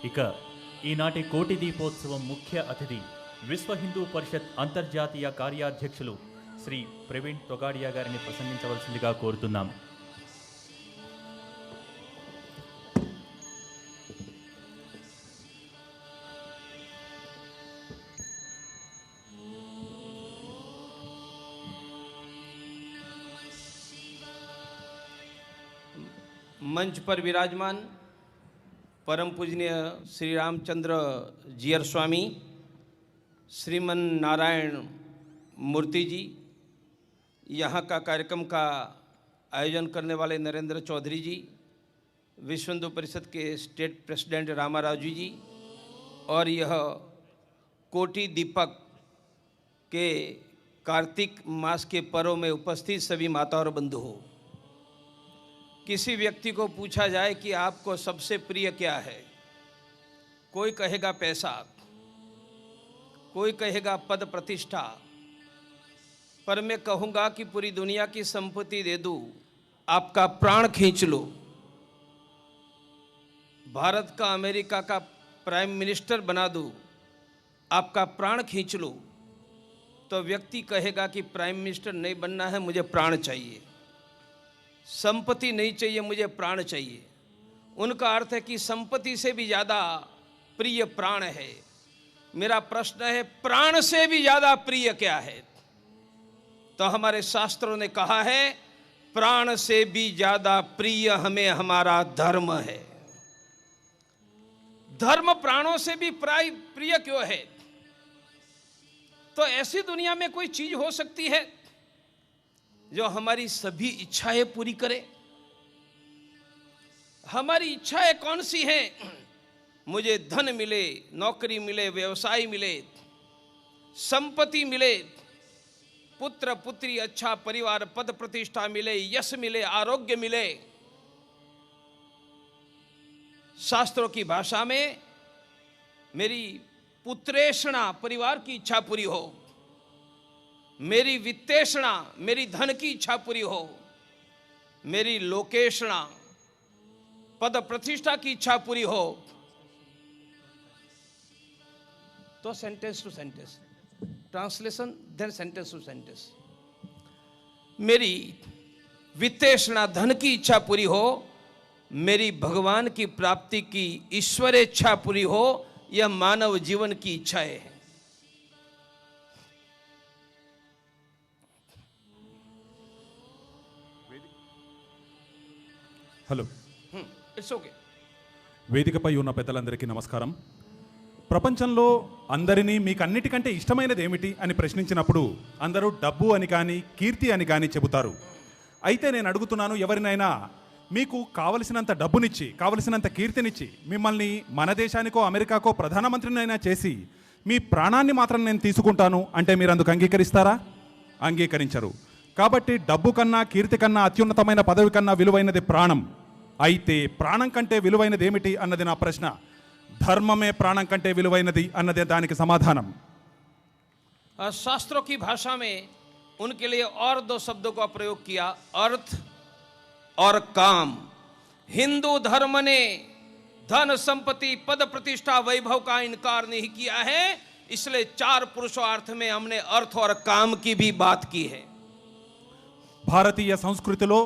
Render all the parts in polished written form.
ఇక ఈనాటి కోటి దీపోత్సవం ముఖ్య అతిథి విశ్వ హిందూ పరిషత్ అంతర్జాతీయ కార్యాధ్యక్షులు శ్రీ ప్రవీణ్ తొగాడియా గారిని ప్రసంగించవలసిందిగా కోరుతున్నాం. मंच पर विराजमान परम पूजनीय श्री रामचंद्र जीयर स्वामी, श्रीमन नारायण मूर्ति जी, यहाँ का कार्यक्रम का आयोजन करने वाले नरेंद्र चौधरी जी, विश्व हिंदू परिषद के स्टेट प्रेसिडेंट रामाराजू जी और यह कोटि दीपक के कार्तिक मास के पर्व में उपस्थित सभी माता और बंधु हो। किसी व्यक्ति को पूछा जाए कि आपको सबसे प्रिय क्या है, कोई कहेगा पैसा, कोई कहेगा पद प्रतिष्ठा, पर मैं कहूँगा कि पूरी दुनिया की संपत्ति दे दूँ, आपका प्राण खींच लो, भारत का अमेरिका का प्राइम मिनिस्टर बना दूँ, आपका प्राण खींच लो, तो व्यक्ति कहेगा कि प्राइम मिनिस्टर नहीं बनना है, मुझे प्राण चाहिए, संपत्ति नहीं चाहिए, मुझे प्राण चाहिए। उनका अर्थ है कि संपत्ति से भी ज़्यादा प्रिय प्राण है। मेरा प्रश्न है, प्राण से भी ज़्यादा प्रिय क्या है? तो हमारे शास्त्रों ने कहा है, प्राण से भी ज़्यादा प्रिय हमें हमारा धर्म है। धर्म प्राणों से भी प्रिय क्यों है? तो ऐसी दुनिया में कोई चीज हो सकती है जो हमारी सभी इच्छाएं पूरी करे? हमारी इच्छाएं कौन सी हैं? मुझे धन मिले, नौकरी मिले, व्यवसाय मिले, संपत्ति मिले, पुत्र पुत्री, अच्छा परिवार, पद प्रतिष्ठा मिले, यश मिले, आरोग्य मिले। शास्त्रों की भाषा में मेरी पुत्रेषणा, परिवार की इच्छा पूरी हो, मेरी वित्तेषणा, मेरी धन की इच्छा पूरी हो, मेरी लोकेषणा, पद प्रतिष्ठा की इच्छा पूरी हो, तो sentence to sentence translation, then sentence to sentence. मेरी वित्तेषणा, धन की इच्छा पूरी हो, मेरी भगवान की प्राप्ति की ईश्वर इच्छा पूरी हो, यह मानव जीवन की इच्छाएं है। Hello, it's okay. వేదికపై ఉన్న పెద్దలందరికీ నమస్కారం. ప్రపంచంలో అందరినీ మీకు అన్నిటికంటే ఇష్టమైనది ఏమిటి అని ప్రశ్నించినప్పుడు అందరూ డబ్బు అని కానీ కీర్తి అని కానీ చెబుతారు. అయితే నేను అడుగుతున్నాను, ఎవరినైనా మీకు కావలసినంత డబ్బునిచ్చి, కావలసినంత కీర్తినిచ్చి, మిమ్మల్ని మన దేశానికో అమెరికాకో ప్రధానమంత్రినైనా చేసి మీ ప్రాణాన్ని మాత్రం నేను తీసుకుంటాను అంటే మీరు అందుకు అంగీకరిస్తారా? అంగీకరించరు. కాబట్టి డబ్బు కన్నా, కీర్తి కన్నా, అత్యున్నతమైన పదవి కన్నా విలువైనది ప్రాణం. అయితే ప్రాణం కంటే విలువైనది ఏమిటి అన్నది నా ప్రశ్న. ధర్మమే ప్రాణం కంటే విలువైనది అన్నదే దానికి సమాధానం. शास्त्रों की भाषा में उनके लिए और दो शब्दों का प्रयोग किया, अर्थ और काम। हिंदू धर्म ने धन, संपत्ति, पद प्रतिष्ठा, वैभव का इनकार नहीं किया है, इसलिए चार पुरुषार्थ में हमने अर्थ और काम की भी बात की है। భారతీయ సంస్కృతిలో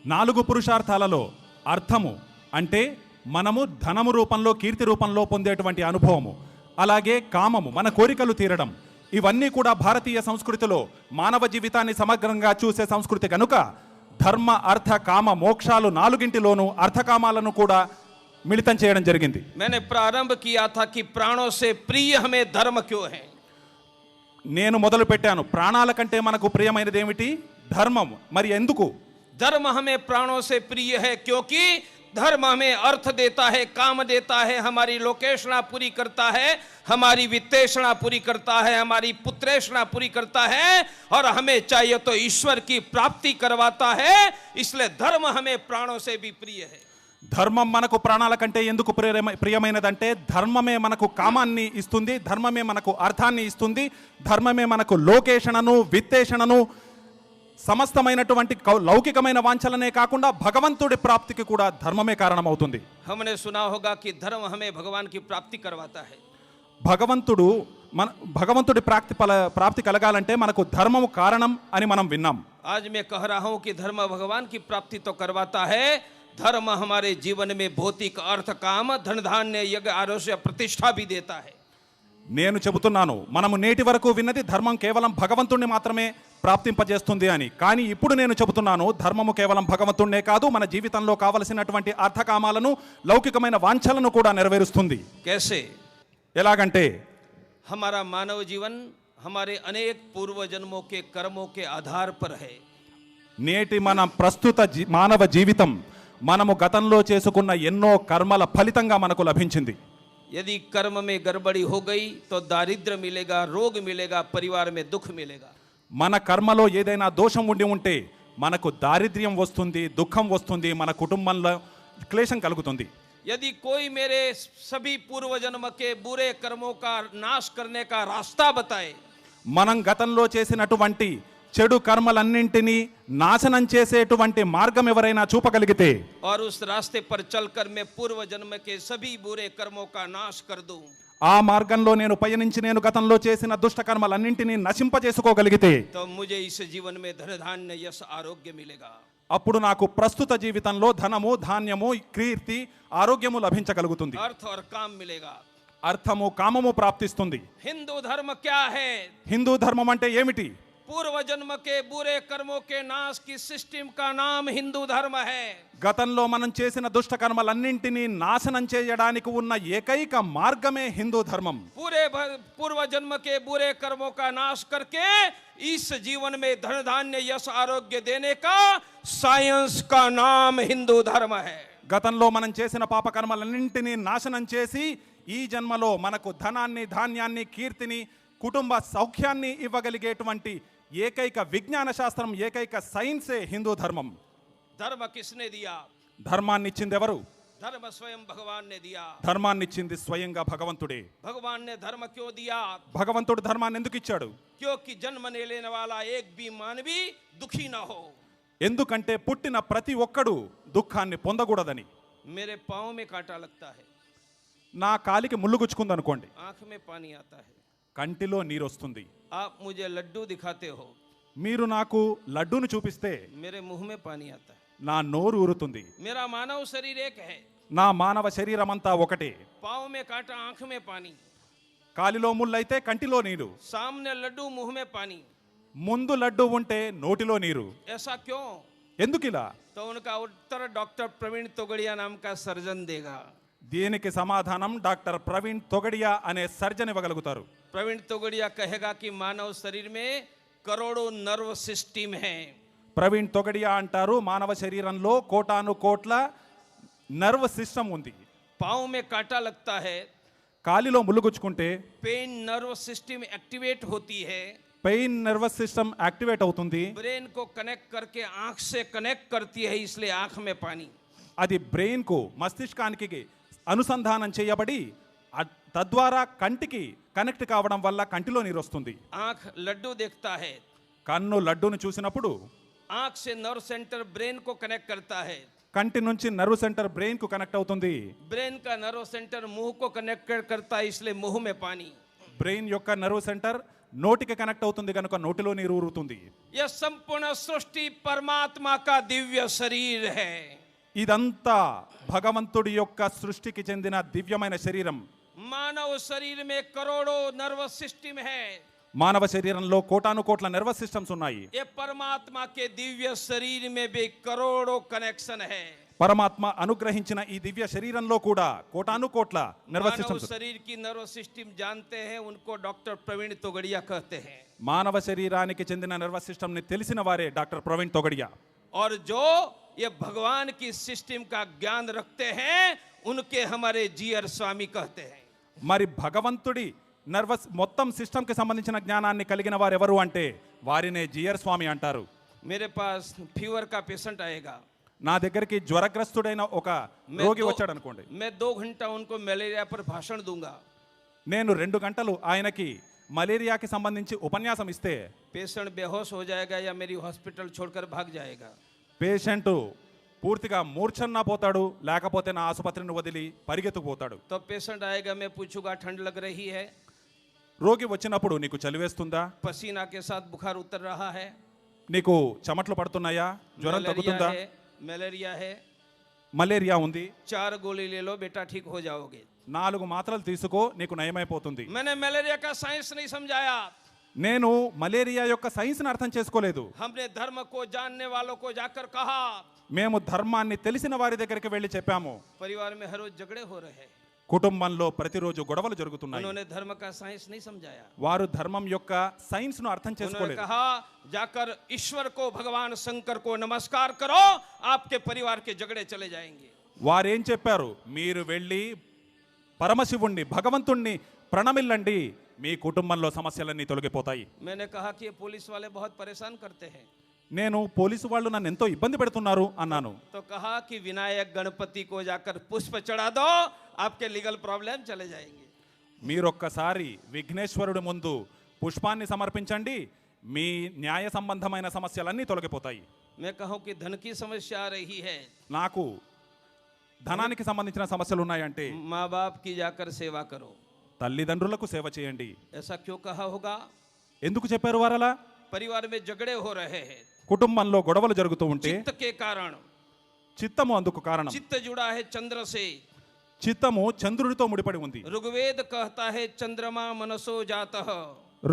4 పురుషార్థాలలో అర్థము అంటే మనము ధనము రూపంలో, కీర్తి రూపంలో పొందేటువంటి అనుభవము, అలాగే కామము మన కోరికలు తీరడం, ఇవన్నీ కూడా భారతీయ సంస్కృతిలో మానవ జీవితాన్ని సమగ్రంగా చూసే సంస్కృతి కనుక ధర్మ, అర్థ, కామ, మోక్షాలు 4గింటిలోనూ అర్థకామాలను కూడా మిళితం చేయడం జరిగింది. मैंने प्रारंभ किया था कि प्राणों से प्रिय हमें धर्म क्यों है? నేను మొదలు పెట్టాను, ప్రాణాల కంటే మనకు ప్రియమైనది ఏమిటి? ధర్మం. మరి ఎందుకు? धर्म हमें प्राणों से प्रिय है क्योंकि धर्म हमें अर्थ देता है, काम देता है, हमारी लोकेषणा पूरी करता है, हमारी वित्तेषणा पूरी करता है, हमारी पुत्रेषणा पूरी करता है, और हमें चाहिए तो ईश्वर की प्राप्ति करवाता है, इसलिए धर्म हमें प्राणों से भी प्रिय है। ధర్మం మనకు ప్రాణాల కంటే ఎందుకు ప్రియమైనదంటే ధర్మమే మనకు కామాన్ని ఇస్తుంది, ధర్మమే మనకు అర్థాన్ని ఇస్తుంది, ధర్మమే మనకు లోకేషణను, విత్తేషణను సమస్తమైనటువంటి లౌకికమైన వాంఛలనే కాకుండా భగవంతుడి ప్రాప్తికి కూడా ధర్మమే కారణమవుతుంది. हमने सुना होगा कि धर्म हमें भगवान की प्राप्ति करवाता है. భగవంతుడి ప్రాప్తి కలగాలంటే మనకు ధర్మము కారణం అని మనం విన్నాం. आज मैं कह रहा हूं कि धर्म भगवान की प्राप्ति तो करवाता है. धर्म हमारे जीवन में भौतिक अर्थ काम धन धान्य यज्ञ आरोग्य प्रतिष्ठा भी देता है. నేను చెబుతున్నాను, మనము నేటి వరకు విన్నది ధర్మం కేవలం భగవంతుణ్ణి మాత్రమే ప్రాప్తింపజేస్తుంది అని. కానీ ఇప్పుడు నేను చెబుతున్నాను, ధర్మము కేవలం భగవంతుణ్ణే కాదు, మన జీవితంలో కావలసినటువంటి అర్థకామాలను లౌకికమైన వాంఛలను కూడా నెరవేరుస్తుంది. कैसे? ఎలాగంటే हमारा मानव जीवन हमारे अनेक पूर्व जन्मों के कर्मों के आधार पर है. నేటి మన ప్రస్తుత మానవ జీవితం మనము గతంలో చేసుకున్న ఎన్నో కర్మల ఫలితంగా మనకు లభించింది. यदि कर्म में गड़बड़ी हो गई तो दारिद्र्य मिलेगा, रोग मिलेगा, परिवार में दुख मिलेगा. మన కర్మలో ఏదైనా దోషం ఉండి ఉంటే మనకు దారిద్ర్యం వస్తుంది, దుఃఖం వస్తుంది, మన కుటుంబంలో క్లేశం కలుగుతుంది. यदि कोई मेरे सभी पूर्व जन्म के बुरे कर्मों का नाश करने का रास्ता बताए, మనం గతంలో చేసినటువంటి చెడు కర్మలన్నింటినీ నాశనం చేసేటువంటి మార్గం ఎవరైనా చూపగలిగితే, और उस रास्ते पर चलकर मैं पूर्व जन्म के सभी बुरे कर्मों का नाश कर दूं, ఆ మార్గంలో నేను పయనించి నేను గతంలో చేసిన దుష్ట కర్మలన్నింటినీ నశింపజేసుకోగలిగితే, तो मुझे इस जीवन में धन धान्य यश आरोग्य मिलेगा. అప్పుడు నాకు ప్రస్తుత జీవితంలో ధనము, ధాన్యము, కీర్తి, ఆరోగ్యము లభించగలుగుతుంది. अर्थ और काम मिलेगा. అర్థము, కామము ప్రాప్తిస్తుంది. हिंदू धर्म क्या है? హిందూ ధర్మం అంటే ఏమిటి? पूर्व जन्म के बुरे कर्मों के नाश की सिस्टम का नाम हिंदू धर्म है. గతంలో మనం చేసిన దుష్ట కర్మలన్నింటినీ నాశనం చేయడానికి ఉన్న ఏకైక మార్గమే హిందూ ధర్మం. पूर्व जन्म के बुरे कर्मों का नाश करके इस जीवन में धन धान्य यश आरोग्य देने का साइंस का नाम हिंदू धर्म है. గతంలో మనం చేసిన పాప కర్మలన్నింటినీ నాశనం చేసి ఈ జన్మలో మనకు ధనాన్ని, ధాన్యాన్ని, కీర్తిని, కుటుంబ సౌఖ్యాన్ని ఇవ్వగలిగేటువంటి ఏకైక విజ్ఞాన శాస్త్రం, ఏకైక సైన్సే హిందూ ధర్మం. धर्म किसने दिया? ధర్మాన్ని ఇచ్చింది ఎవరు? धर्म स्वयं भगवान ने दिया. ధర్మాన్ని ఇచ్చింది స్వయంగా భగవంతుడే. भगवान ने धर्म क्यों दिया? భగవంతుడు ధర్మాన్ని ఎందుకు ఇచ్చాడు? क्योंकि जन्म लेने वाला एक भी मानवी दुखी ना हो. ఎందుకంటే పుట్టిన ప్రతి ఒక్కడు దుఃఖాన్ని పొందకూడదని. मेरे पाँव में कांटा लगता है, నా కాలికి ముళ్ళు గుచ్చుకుందనుకోండి, आंख में पानी आता है, కంటిలో నీరు వస్తుంది. आप मुझे लड्डू दिखाते हो, మీరు నాకు లడ్డూను చూపిస్తే मेरे मुंह में पानी आता है. నా నోరు ఊరుతుంది. मेरा मानव शरीर एक है, నా మానవ శరీరమంతా ఒకటే. पाँव में कांटा, आंख में पानी, కాలిలో ముళ్ళైతే కంటిలో నీరు, सामने लड्डू, मुंह में पानी. ముందు లడ్డు ఉంటే నోటిలో నీరు. ऐसा क्यों? ఎందుకిలా? तो उनका उत्तर डॉक्टर प्रवीण तोगड़िया नाम का सर्जन देगा. దీనికి సమాధానం డాక్టర్ ప్రవీణ్ తొగడియా అనే సర్జన్ ఇవ్వగలుగుతారు. प्रवीण तोगड़िया कहेगा कि मानव शरीर में करोड़ों नर्व सिस्टम है. ప్రవీణ్ తొగడియా అంటారు, మానవ శరీరంలో కోటాను కోట్ల నర్వ్ సిస్టమ్ ఉంది. पाँव में कांटा लगता है, కాలిలో ముళ్ళు గుచ్చుకుంటే पेन नर्व सिस्टम एक्टिवेट होती है, పెయిన్ నర్వస్ సిస్టమ్ యాక్టివేట్ అవుతుంది. ब्रेन को कनेक्ट करके आंख से कनेक्ट करती है, इसलिए आंख में पानी. అది బ్రెయిన్కు, మస్తిష్కానికి అనుసంధానం చేయబడి తద్వారా కంటికి కనెక్ట్ కావడం వల్ల కంటిలో నీరు వస్తుంది. आंख लड्डू देखता है, కన్ను లడ్డూను చూసినప్పుడు आंख से नर्व सेंटर ब्रेन को कनेक्ट करता है, కంటి నుంచి నర్వ్ సెంటర్ బ్రెయిన్ కు కనెక్ట్ అవుతుంది. ब्रेन का नर्व सेंटर मुंह को कनेक्ट करता है, इसलिए मुंह में पानी. బ్రెయిన్ యొక్క నర్వ్ సెంటర్ నోటికి కనెక్ట్ అవుతుంది కనుక నోటిలో నీరు ఊరుతుంది. यह संपूर्ण सृष्टि परमात्मा का दिव्य शरीर है. ఇదంతా భగవంతుడి యొక్క సృష్టికి చెందిన దివ్యమైన శరీరం. मानव शरीर में करोड़ों नर्व सिस्टम है. మానవ శరీరంలో కోటాను కోట్ల నర్వస్ సిస్టమ్స్ ఉన్నాయి. ये परमात्मा के दिव्य शरीर में भी करोड़ों कनेक्शन है. పరమాత్మ అనుగ్రహించిన ఈ దివ్య శరీరంలో కూడా కోటాను కోట్ల నర్వస్ मानव సిస్టమ్స్. शरीर की नर्व सिस्टम जानते हैं, उनको डॉक्टर प्रवीण तोगड़िया कहते हैं. మానవ శరీరానికి చెందిన నర్వస్ సిస్టమ్ ని తెలిసిన వారే డాక్టర్ ప్రవీణ్ తొగడియా. और जो ये भगवान की सिस्टम का ज्ञान रखते हैं, उनके हमारे जीआर स्वामी कहते हैं. మరి భగవంతుడి నర్వస్ మొత్తం సిస్టమ్ కి సంబంధించిన జ్ఞానాన్ని కలిగిన వారు ఎవరు అంటే వారినే జిఆర్ స్వామి అంటారు. मेरे पास फीवर का पेशेंट आएगा, నా దగ్గరికి జ్వరగ్రస్తుడైన ఒక రోగి వచ్చాడు అనుకోండి, मैं 2 घंटा उनको मलेरिया पर भाषण दूंगा. నేను 2 గంటలు ఆయనకి మలేరియాకి సంబంధించి ఉపన్యాసం ఇస్తే पेशेंट बेहोश हो जाएगा या मेरी हॉस्पिटल छोड़कर भाग जाएगा। పేషెంట్ పూర్తిగా మూర్ఛన్నా పోతాడు, లేకపోతే నా ఆసుపత్రిని వదిలి పరిగెత్తుకుపోతాడు. तो पेशेंट आएगा, मैं पूछूंगा ठंड लग रही है, రోగి వచ్చినప్పుడు నీకు చలివేస్తుందా, पसीना के साथ बुखार उतर रहा है, నీకు చెమట్లు పడుతున్నాయా, జ్వరం मलेरिया తగ్గుతుందా, है, मलेरिया है, మలేరియా ఉంది, 4 गोली ले लो बेटा ठीक हो जाओगे। 4 మాత్రలు తీసుకో నీకు నయమైపోతుంది. मैंने मलेरिया का साइंस नहीं समझाया, నేను మలేరియా యొక్క సైన్స్ని అర్థం చేసుకోలేదు. हमने धर्म को जानने वालों को जाकर कहा। మేము ధర్మాన్ని తెలిసిన వారి దగ్గరికి వెళ్ళి చెప్పాము. परिवार में हर रोज झगड़े हो रहे हैं, కుటుంబంలో ప్రతిరోజు గొడవలు జరుగుతున్నాయి. उन्होंने धर्म का साइंस नहीं समझाया। వారు ధర్మం యొక్క సైన్స్ ను అర్థం उन्होंने చేసుకోలేదు. कहा जाकर ईश्वर को भगवान शंकर को नमस्कार करो, आपके परिवार के झगड़े चले जाएंगे। వారేం చెప్పారు, మీరు వెళ్ళి పరమశివుణ్ణి భగవంతుణ్ణి ప్రణమిల్లండి, మీ కుటుంబంలో సమస్యలన్నీ తొలగిపోతాయి. मैंने कहा कि ये पुलिस वाले बहुत परेशान करते हैं, నేను పోలీసు వాళ్ళు నన్ను ఎంతో ఇబ్బంది పెడుతున్నారు అన్నాను. तो कहा कि विनायक गणपति को जाकर पुष्प चढ़ा दो, आपके लीगल प्रॉब्लम चले जाएंगे। మీరొక్కసారి విఘ్నేశ్వరుడి ముందు పుష్పాన్ని సమర్పించండి, మీ న్యాయ సంబంధమైన సమస్యలన్నీ తొలగిపోతాయి. मैं कहूँ कि धन की समस्या आ रही है, నాకు ధనానికి సంబంధించిన సమస్యలు ఉన్నాయంటే माँ बाप की जाकर सेवा करो। తల్లిదండ్రులకు సేవ చేయండి. ऐसा क्यों कहा होगा? ఎందుకు చెప్పారు వారలా? परिवार में झगड़े हो रहे हैं కుటుంబంలో గొడవలు జరుగుతూ ఉంటే चित्त के कारण। చిత్తము అందుకు కారణం. चित्त जुड़ा है चंद्र से, చిత్తము చంద్రుడితో ముడిపడి ఉంది. ऋग्वेद कहता है चंद्रमा मनसो जातः,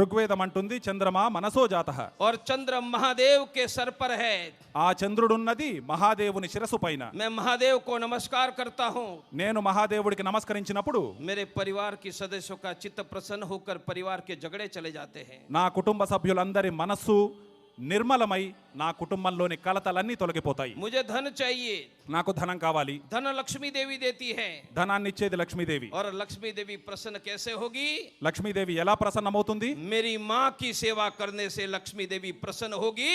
ఋగ్వేదం అంటుంది చంద్రమా మనసో జాతః. और चंद्र महादेव के सर पर है। ఆ చంద్రుడున్నది మహాదేవుని శిరసు పైన. मैं महादेव को नमस्कार करता हूँ, నేను మహాదేవుడికి నమస్కరించినప్పుడు मेरे परिवार के सदस्यों का चित्त प्रसन्न होकर परिवार के झगड़े चले जाते हैं। నా కుటుంబ సభ్యులందరి మనస్సు నిర్మలమై నా కుటుంబంలోని కలతలన్నీ తొలగిపోతాయి. मुझे धन चाहिए, నాకు ధనం కావాలి, धन लक्ष्मी देवी देती है, ధనాన్ని ఇచ్చేది లక్ష్మీదేవి. और लक्ष्मी देवी प्रसन्न कैसे होगी? లక్ష్మీదేవి ఎలా ప్రసన్నమవుతుంది? मेरी माँ की सेवा करने से लक्ष्मी देवी प्रसन्न होगी,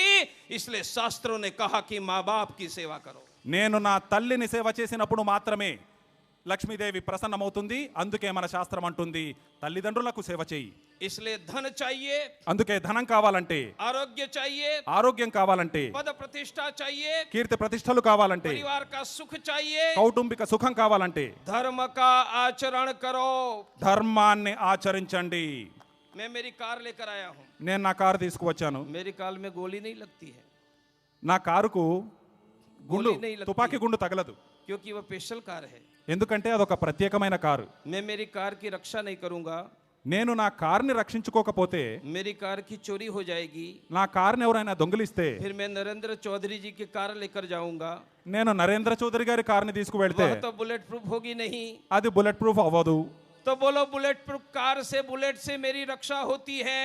इसलिए शास्त्रों ने कहा कि माँ बाप की सेवा करो। నేను నా తల్లిని సేవ చేసినప్పుడు మాత్రమే లక్ష్మీదేవి ప్రసన్నమవుతుంది. అందుకే మన శాస్త్రం అంటుంది తల్లిదండ్రులకు సేవ చేయి. इसलिए धन चाहिए, అందుకే ధనం కావాలంటే, आरोग्य चाहिए, ఆరోగ్యం కావాలంటే, पद प्रतिष्ठा चाहिए, కీర్తి ప్రతిష్టలు కావాలంటే, परिवार का सुख चाहिए, కౌటుంబిక సుఖం కావాలంటే धर्म का आचरण करो। ధర్మాన్ని ఆచరించండి. मैं मेरी कार लेकर आया हूँ, నేను నా కారు తీసుకువచ్చాను. मेरी कार में गोली नहीं लगती है, నా కారుకు గుండు, గోలీ नहीं लगती। తుపాకీ గుండు తగలదు. क्योंकि वह स्पेशल कार है। ఎందుకంటే అదొక ప్రత్యేకమైన కారు. मैं मेरी कार की रक्षा नहीं करूंगा, నేను నా కార్ని రక్షించుకోకపోతే, मेरी कार की चोरी हो जाएगी, నా కార్ని ఎవరైనా దొంగిలిస్తే फिर मैं नरेंद्र चौधरी जी की कार लेकर जाऊंगा, నేను నరేంద్ర చౌదరి గారి కార్ని తీసుకువెళ్తే वह तो बुलेट प्रूफ होगी नहीं। అది బుల్లెట్ ప్రూఫ్ అవ్వదు. तो बोलो बुलेट प्रूफ कार से, बुलेट से मेरी रक्षा होती है,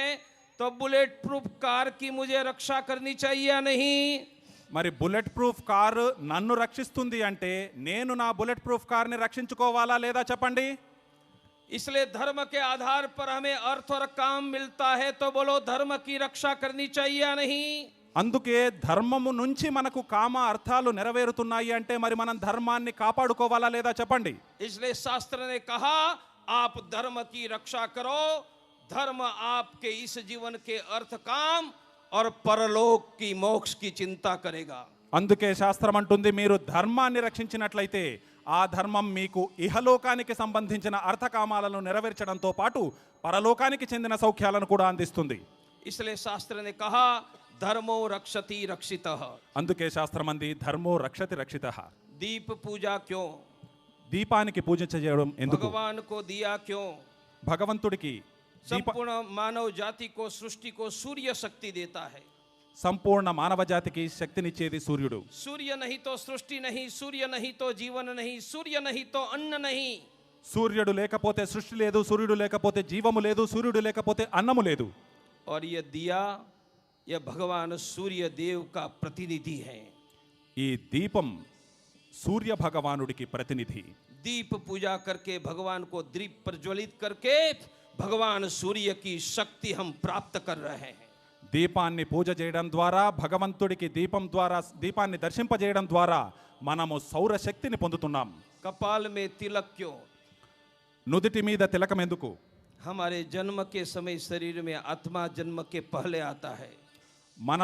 तो बुलेट प्रूफ कार की मुझे रक्षा करनी चाहिए या नहीं? మరి బుల్లెట్ ప్రూఫ్ కారు నన్ను రక్షిస్తుంది అంటే నేను నా బుల్లెట్ ప్రూఫ్ కార్ని రక్షించుకోవాలా లేదా చెప్పండి. इसलिए धर्म के आधार पर हमें अर्थ और काम मिलता है, तो बोलो धर्म की रक्षा करनी चाहिए या नहीं? అందుకే ధర్మము నుంచి మనకు కామ అర్థాలు నెరవేరుతున్నాయి అంటే మరి మనం ధర్మాన్ని కాపాడుకోవాలా లేదా చెప్పండి. इसलिए शास्त्र ने कहा आप धर्म की रक्षा करो, धर्म आपके इस जीवन के अर्थ काम और परलोक की मोक्ष की चिंता करेगा। అందుకే శాస్త్రం అంటుంది మీరు ధర్మాన్ని రక్షించినట్లయితే ఆ ధర్మం మీకు ఇహలోకానికి సంబంధించిన అర్థకామాలను నెరవేర్చడంతో పాటు పరలోకానికి చెందిన సౌఖ్యాలను కూడా అందిస్తుంది. इसलिए शास्त्र ने कहा धर्मो रक्षति रक्षितः। అందుకే శాస్త్రం అంది ధర్మో రక్షతి రక్షితః. दीप पूजा क्यों? దీపానికి పూజ చేయడం ఎందుకు? भगवान को दिया क्यों? భగవంతుడికి संपूर्ण मानव जाति को, सृष्टि को सूर्य शक्ति देता है। సంపూర్ణ మానవ జాతికి శక్తినిచ్చేది సూర్యుడు. सूर्य नहीं तो सृष्टि नहीं, सूर्य नहीं तो जीवन नहीं, सूर्य नहीं तो अन्न नहीं। సూర్యుడు లేకపోతే సృష్టి లేదు, సూర్యుడు లేకపోతే జీవము లేదు, సూర్యుడు లేకపోతే అన్నము లేదు. और ये दिया, यह भगवान सूर्य देव का प्रतिनिधि है। ఈ దీపం సూర్య భగవానుడికి ప్రతినిధి. दीप पूजा करके भगवान को दीप प्रज्वलित करके भगवान सूर्य की शक्ति हम प्राप्त कर रहे हैं। దీపాన్ని పూజ చేయడం ద్వారా, భగవంతుడికి దీపాన్ని దర్శింపజేయడం ద్వారా మనము సౌర శక్తిని పొందుతున్నాం. कपाल में तिलक क्यों? నుదిటి మీద తిలకం ఎందుకు? हमारे जन्म के समय शरीर में आत्मा जन्म के पहले आता है। మన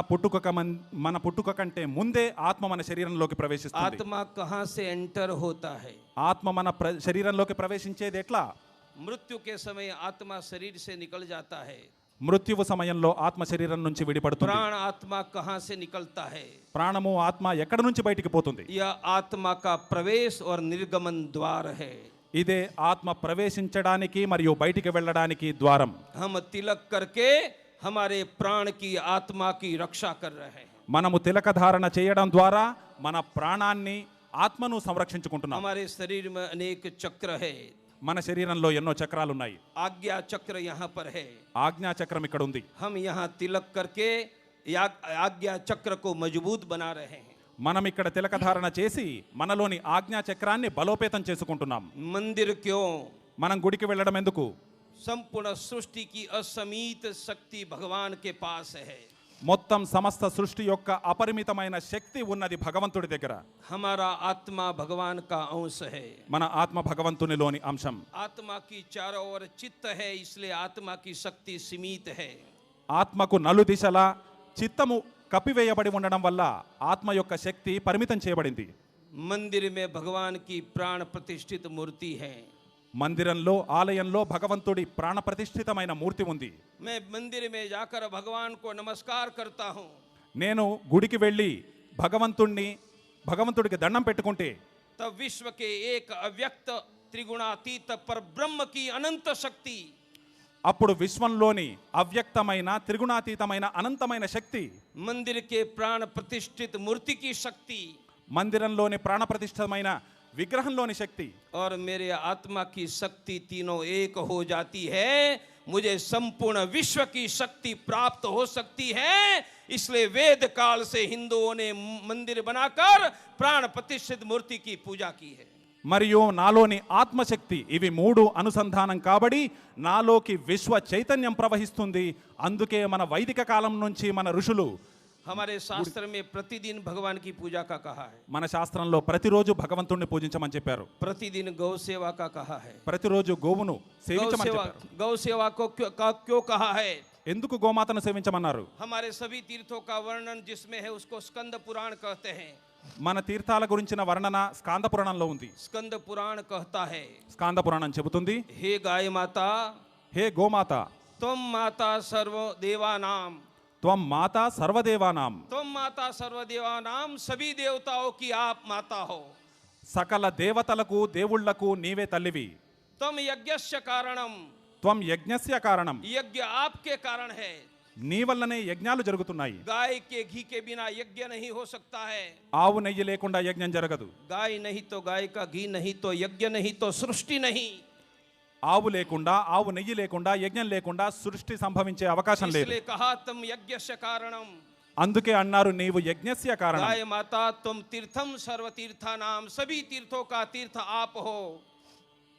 పుట్టుక కంటే ముందే ఆత్మ మన శరీరంలోకి ప్రవేశిస్తుంది. आत्मा कहाँ से एंटर होता है? ఆత్మ మన శరీరంలోకి ప్రవేశించేది ఎట్లా? मृत्यु के समय आत्मा शरीर से निकल जाता है। మృత్యువు సమయంలో ఆత్మ శరీరం నుంచి విడిపడుతుంది. प्राण आत्मा कहाँ से निकलता है? ప్రాణము ఆత్మ ఎక్కడి నుంచి బయటికి పోతుంది? यह आत्मा का प्रवेश और निर्गमन द्वार है। ఇదే ఆత్మ ప్రవేశించడానికి మరియు బయటికి వెళ్ళడానికి ద్వారం. हम तिलक करके हमारे प्राण की आत्मा की रक्षा कर रहे हैं। మనము తిలక ధారణ చేయడం ద్వారా మన ప్రాణాన్ని ఆత్మను సంరక్షించుకుంటున్నాం. हमारे शरीर में अनेक चक्र है। మన శరీరంలో ఎన్నో చక్రాలు ఉన్నాయి. आज्ञा चक्र यहाँ पर है। ఆజ్ఞా చక్రం ఇక్కడ ఉంది. हम यहाँ तिलक करके आज्ञा चक्र को मजबूत बना रहे हैं। మనం ఇక్కడ తిలక ధారణ చేసి మనలోని ఆజ్ఞా చక్రాన్ని బలోపేతం చేసుకుంటున్నాం. मंदिर क्यों? మనం గుడికి వెళ్ళడం ఎందుకు? संपूर्ण सृष्टि की असीमित शक्ति भगवान के पास है। మొత్తం సమస్త సృష్టి యొక్క అపరిమితమైన శక్తి ఉన్నది భగవంతుడి దగ్గర. हमारा आत्मा भगवान का अंश है। మన ఆత్మ భగవంతునిలోని అంశం. आत्मा की चारों ओर चित्त है, इसलिए आत्मा की शक्ति सीमित है। ఆత్మకు నలుదిశలా చిత్తము కప్పివేయబడి ఉండడం వల్ల ఆత్మ యొక్క శక్తి పరిమితం చేయబడింది. मंदिर में भगवान की प्राण प्रतिष्ठित मूर्ति है। మందిరంలో ఆలయంలో భగవంతుడి ప్రాణ ప్రతిష్ఠితమైన మూర్తి ఉంది. मैं मंदिर में जाकर भगवान को नमस्कार करता हूँ। నేను గుడికి వెళ్ళి భగవంతుడికి దండం పెట్టుకుంటే तब विश्व के एक अव्यक्त त्रिगुणातीत पर ब्रह्म की अनंत शक्ति, అప్పుడు విశ్వంలోని అవ్యక్తమైన త్రిగుణాతీతమైన అనంతమైన శక్తి, मंदिर के प्राण प्रतिष्ठित मूर्ति की शक्ति మందిరంలోని ప్రాణ ప్రతిష్ఠితమైన విగ్రహంలోని శక్తి और मेरे आत्मा की शक्ति तीनों एक हो जाती है। मुझे संपूर्ण विश्व की शक्ति प्राप्त हो सकती है। इसलिए वेद काल से हिंदुओं ने मंदिर बनाकर प्राण प्रतिष्ठित मूर्ति की पूजा की है। మరియు నాలోని ఆత్మశక్తి ఇవి మూడు అనుసంధానం కాబడి నాలోకి విశ్వ చైతన్యం ప్రవహిస్తుంది. అందుకే మన వైదిక కాలం నుంచి మన ఋషులు हमारे शास्त्र में प्रतिदिन भगवान की पूजा का कहा है। మన శాస్త్రంలో ప్రతిరోజు భగవంతుణ్ణి పూజించమని చెప్పారు. प्रतिदिन गौ सेवा का कहा है। ప్రతిరోజు గోవును సేవించమని చెప్పారు. गौ सेवा को क्यों कहा है? ఎందుకు గోమాతను సేవించమన్నారు? हमारे सभी तीर्थों का वर्णन जिसमें है उसको स्कंद पुराण कहते हैं। మన తీర్థాల గురించిన వర్ణన స్కాంద పురాణంలో ఉంది. स्कंद पुराण कहता है, స్కాంద పురాణం చెబుతుంది, हे गाय माता, హే గోమాత, तुम माता सर्व देवानाम, త్వం మాతా సర్వదేవానాం, तुम माता सर्वदेवानाम, सभी देवताओं की आप माता हो। సకల దేవతలకు దేవుళ్లకు నీవే తల్లివి. तुम यज्ञस्य कारणम, త్వం యజ్ఞస్య కారణం, यज्ञ आपके कारण है। నీ వల్లనే యజ్ఞాలు జరుగుతున్నాయి. गाय के घी के बिना यज्ञ नहीं हो सकता है। ఆవు నెయ్యి లేకుండా యజ్ఞం జరగదు. गाय नहीं तो गाय का घी नहीं तो यज्ञ नहीं तो सृष्टि नहीं। ఆవు లేకుండా ఆవు నెయ్యి లేకుండా యజ్ఞం లేకుండా సృష్టి సంభవించే అవకాశం లేదు. इसलिए कहा तुम यज्ञस्य कारणम, అందుకే అన్నారు నీవు యజ్ఞస్య కారణం. गाय माता तुम तीर्थम सर्व तीर्थानाम, सभी तीर्थों का तीर्थ आप हो।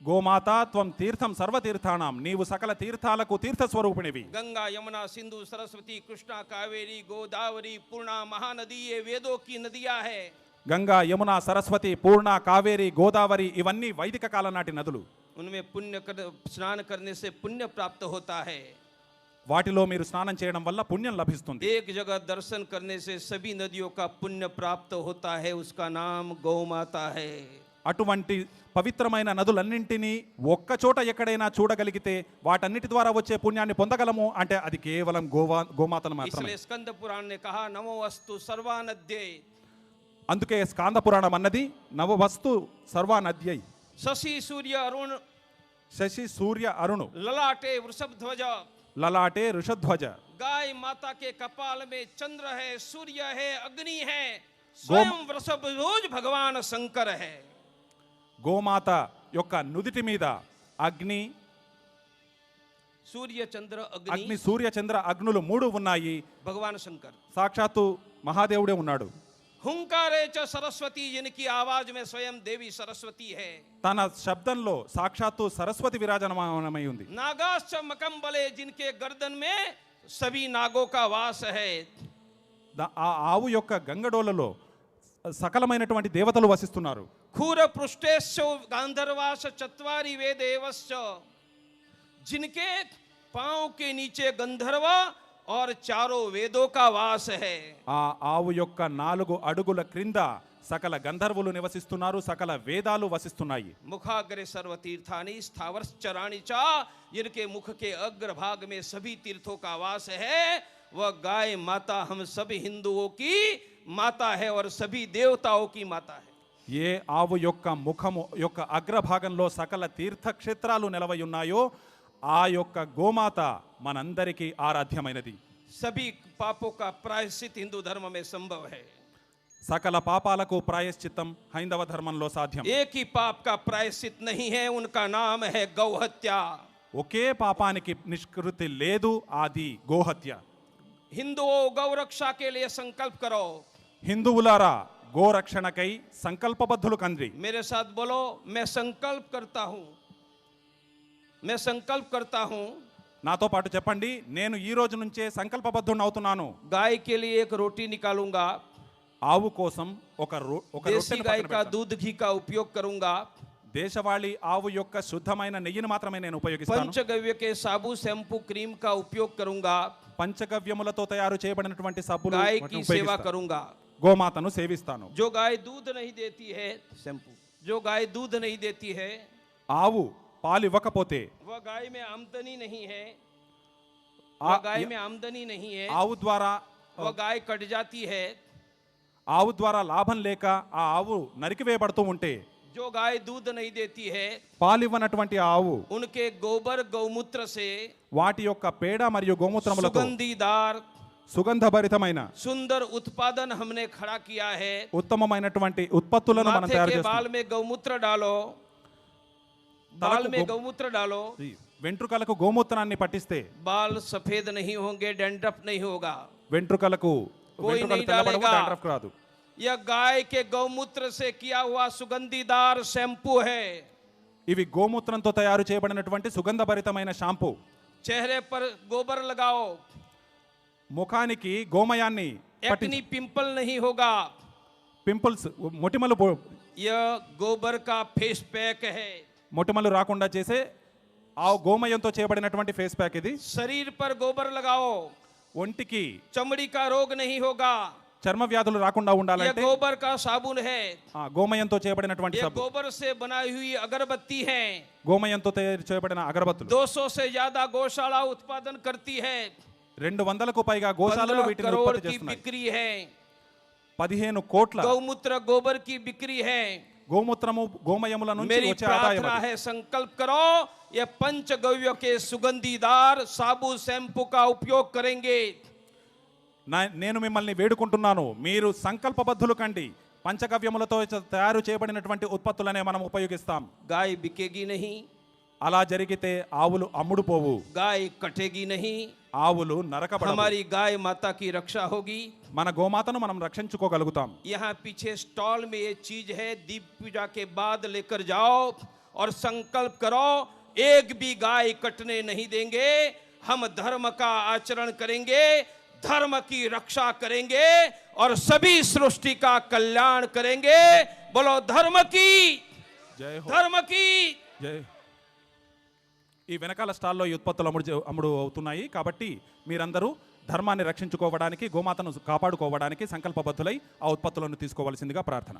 గోమాత త్వం తీర్థం సర్వతీర్థానాం, నీవు సకల తీర్థాలకు తీర్థ స్వరూపిణివి. गंगा यमुना सिंधु सरस्वती कृष्णा कावेरी गोदावरी पूर्णा महानदी ये वेदों की नदियां है। గంగా యమున సరస్వతి పూర్ణ కావేరి గోదావరి ఇవన్నీ వైదిక కాలం నాటి నదులు. उनमें स्नान करने से पुण्य प्राप्त होता है। వాటిలో మీరు స్నానం చేయడం వల్ల పుణ్యం లభిస్తుంది. एक जगह दर्शन करने से सभी नदियों का पुण्य प्राप्त होता है, उसका नाम गौ माता है। అటువంటి పవిత్రమైన నదులన్నింటినీ ఒక్క చోట ఎక్కడైనా చూడగలిగితే వాటన్నిటి ద్వారా వచ్చే పుణ్యాన్ని పొందగలము అంటే అది కేవలం గోమాతను మాత్రమే. इसलिए स्कंद पुराण ने कहा नमो अस्तु सर्वानद्यै, అందుకే స్కాంద పురాణం అన్నది నవవస్తు సర్వానద్యై, शशि सूर्य अरुण, శశి సూర్య అరుణు, ललाटे वृषभ ध्वज, లలాటే ఋషధ్వజ. गाय माता के कपाल में चंद्र है, सूर्य है, अग्नि है, स्वयं वृषभ ध्वज भगवान शंकर है। గోమాత యొక్క నుదిటి మీద అగ్ని, सूर्य चंद्र అగ్ని अग्नि సూర్య చంద్ర అగ్నులు మూడు ఉన్నాయి. भगवान शंकर। సాక్షాత్తు మహాదేవుడే ఉన్నాడు. हुंकारे च सरस्वती, जिनकी आवाज में स्वयं देवी सरस्वती है। తన శబ్దంలో సాక్షాత్తు సరస్వతి విరాజమానమై ఉంది. नागाश्च मकंबले, जिनके गर्दन में सभी नागों का वास है। ఆ ఆవు యొక్క గంగడోలలో సకలమైనటువంటి దేవతలు వసిస్తున్నారు. खूर पृष्ठेश्च गांधर्वाश्च चत्वारि वेदेवश्च, जिनके पांव के नीचे गंधर्व और चारों वेदों का वास है। ఆ ఆవు యొక్క 4 అడుగుల క్రింద సకల గంధర్వులు నివసిస్తున్నారు, సకల వేదాలు వసిస్తున్నాయి. मुखाग्रे सर्व तीर्थानि स्थावर चराणि चा, जिनके मुख के अग्रभाग में सभी तीर्थों का वास है। वह गाय माता हम सभी हिंदुओं की माता है और सभी देवताओं की माता है। ఏ ఆవు యొక్క ముఖము యొక్క అగ్రభాగంలో సకల తీర్థక్షేత్రాలు నిలవై ఉన్నాయో ఆ యొక్క గోమాత మనందరికీ ఆరాధ్యమైనది. सभी पापों का प्रायश्चित हिंदू धर्म में संभव है। సకల పాపాలకు ప్రాయశ్చిత్తం హైందవ ధర్మంలో సాధ్యం. एक ही पाप का प्रायश्चित नहीं है, उनका नाम है गौहत्या। ఒకే పాపానికి నిష్కృతి లేదు, అది గోహత్య. हिंदुओं गौ रक्षा के लिए संकल्प करो। హిందువులారా గోరక్షణకై సంకల్పబద్ధులు కండ్రి. मेरे साथ बोलो, मैं संकल्प करता हूं, मैं संकल्प करता हूं నాతో పాటు చెప్పండి, నేను ఈ రోజు నుంచే సంకల్పబద్ధుడిని అవుతున్నాను. गाय के लिए एक रोटी निकालूंगा, ఆవు కోసం ఒక देसी రొట్టెను गाय పక్కన का పెడతాను. दूध घी का उपयोग करूंगा, దేశవాళీ ఆవు యొక్క శుద్ధమైన నెయ్యిని మాత్రమే నేను ఉపయోగిస్తాను. पंचगव्य के साबु शैम्पू क्रीम का उपयोग करूंगा, పంచగవ్యములతో తయారు చేయబడినటువంటి సబ్బులు गाय వాటిని की सेवा ఉపయోగిస్తాను. करूंगा। గోమాతను సేవిస్తాను. जो गाय दूध नहीं देती है, शैम्पू, जो गाय दूध नहीं देती है, ఆవు పాలు ఇవ్వకపోతే, वह गाय में आमदनी नहीं है, ఆ- वह गाय में आमदनी नहीं है, ఆవు ద్వారా वह गाय कट जाती है। ఆవు ద్వారా లాభం లేక ఆ ఆవు నరికివేయబడుతూ ఉంటే, जो गाय दूध नहीं देती है, పాలివ్వనటువంటి ఆవు उनके गोबर गौमूत्र से వాటి యొక్క పేడ మరియు గోమూత్రములతో सुगंधीदार సుగంధభరితమైన सुंदर उत्पादन हमने खड़ा किया है। ఉత్తమమైనటువంటి ఉత్పత్తులను మనం माथे తయారు के చేస్తాం. बाल में गौमूत्र डालो, बाल में गौ- गौमूत्र डालो, వెంట్రుకలకు గోమూత్రాన్ని పట్టిస్తే बाल सफेद नहीं होंगे, डेंड्रफ नहीं होगा। వెంట్రుకలకు कोई వెంట్రుకలు नहीं తెల్లబడవు, डालेगा। డాండ్రఫ్ రాదు. यह गाय के गौमूत्र से किया हुआ सुगंधीदार शैम्पू है। ఇవి గోమూత్రంతో తయారు చేయబడినటువంటి సుగంధభరితమైన షాంపూ. चेहरे पर गोबर लगाओ, ముఖానికి గోమయాన్ని एक्नी पिंपल नहीं होगा। పింపుల్స్ మొటిమలు यह गोबर का फेस पैक है। మొటిమలు రాకుండా చేసే ఆ గోమయంతో చేయబడినటువంటి ఫేస్ ప్యాక్ ఇది. शरीर पर गोबर लगाओ, ఒంటికి चमड़ी का रोग नहीं होगा। చర్మ వ్యాధులు రాకుండా यह ఉండాలంటే गोबर का साबुन है। ఆ గోమయంతో చేయబడినటువంటి ये సబ్బు, गोबर से बनाई हुई अगरबत्ती है। గోమయంతో తయారు చేయబడిన అగరబత్తులు 200 से ज्यादा गौशाला उत्पादन करती है। 200కు పైగా గోశాలలు 15 వీటిని करोड़ ఉత్పత్తి की చేస్తున్నాయి. बिक्री है। 15 కోట్ల गौमूत्र गोबर की बिक्री है। గోమూత్రము గోమయముల నుంచి मेरी వచ్చే ఆదాయం प्रार्थना అది. है, संकल्प करो, ये पंचगव्य के सुगंधीदार साबु शैम्पू का उपयोग करेंगे। నేను మిమ్మల్ని వేడుకుంటున్నాను, మీరు సంకల్పబద్ధులు కండి. పంచగవ్యములతో తయారు చేయబడినటువంటి ఉత్పత్తులనే మనం ఉపయోగిస్తాం. गाय बिकेगी नहीं, అలా జరిగితే ఆవులు అమ్ముడుపోవు, गाय कटेगी नहीं, ఆవులు నరకబడవు. हमारी गाय माता की रक्षा होगी। మన గోమాతను మనం రక్షించుకోగలుగుతాం. यहाँ पीछे स्टॉल में ये चीज है, दीप पूजा के बाद लेकर जाओ और संकल्प करो, एक भी गाय कटने नहीं देंगे। हम धर्म का आचरण करेंगे, धर्म की रक्षा करेंगे और सभी सृष्टि का कल्याण करेंगे। बोलो धर्म की, జై హో, धर्म की। జై. ఈ వెనకాల స్టాల్లో ఈ ఉత్పత్తులు అమ్ముడు అవుతున్నాయి. కాబట్టి మీరందరూ ధర్మాన్ని రక్షించుకోవడానికి, గోమాతను కాపాడుకోవడానికి సంకల్పబద్ధులై ఆ ఉత్పత్తులను తీసుకోవాల్సిందిగా ప్రార్థన.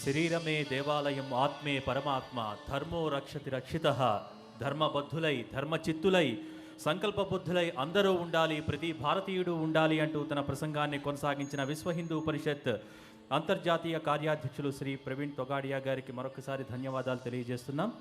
శరీరమే దేవాలయం, ఆత్మే పరమాత్మ, ధర్మో రక్షతి రక్షితః. ధర్మబద్ధులై, ధర్మచిత్తులై, సంకల్పబద్ధులై అందరూ ఉండాలి, ప్రతి భారతీయుడు ఉండాలి అంటూ తన ప్రసంగాన్ని కొనసాగించిన విశ్వ హిందూ పరిషత్ అంతర్జాతీయ కార్యాధ్యక్షులు శ్రీ ప్రవీణ్ తొగాడియా గారికి మరొకసారి ధన్యవాదాలు తెలియజేస్తున్నాం.